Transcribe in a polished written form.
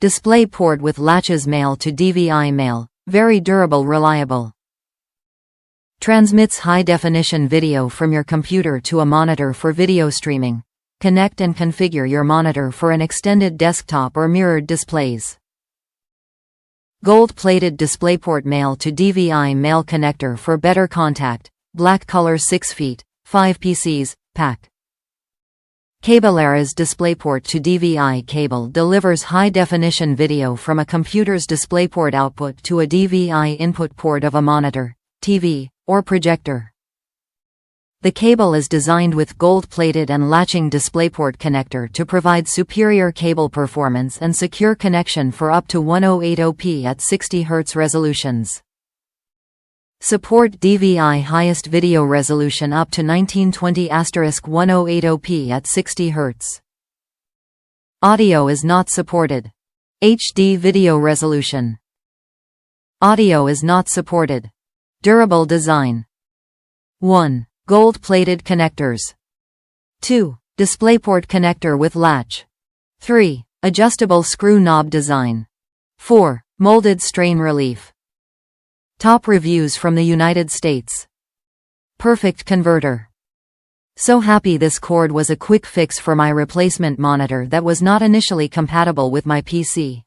DisplayPort with latches male to DVI male, very durable, reliable. Transmits high-definition video from your computer to a monitor for video streaming. Connect and configure your monitor for an extended desktop or mirrored displays. Gold-plated DisplayPort Male to DVI Male connector for better contact. Black color 6 feet, 5 PCs, pack. Cablelera's DisplayPort to DVI cable delivers high-definition video from a computer's DisplayPort output to a DVI input port of a monitor, TV, or projector. The cable is designed with gold-plated and latching DisplayPort connector to provide superior cable performance and secure connection for up to 1080p at 60 Hz resolutions. Support DVI highest video resolution up to 1920*1080p at 60 Hz. Audio is not supported. HD video resolution. Audio is not supported. Durable design. 1. Gold-plated connectors. 2. DisplayPort connector with latch. 3. Adjustable screw knob design. 4. Molded strain relief. Top reviews from the United States. Perfect converter. So happy this cord was a quick fix for my replacement monitor that was not initially compatible with my PC.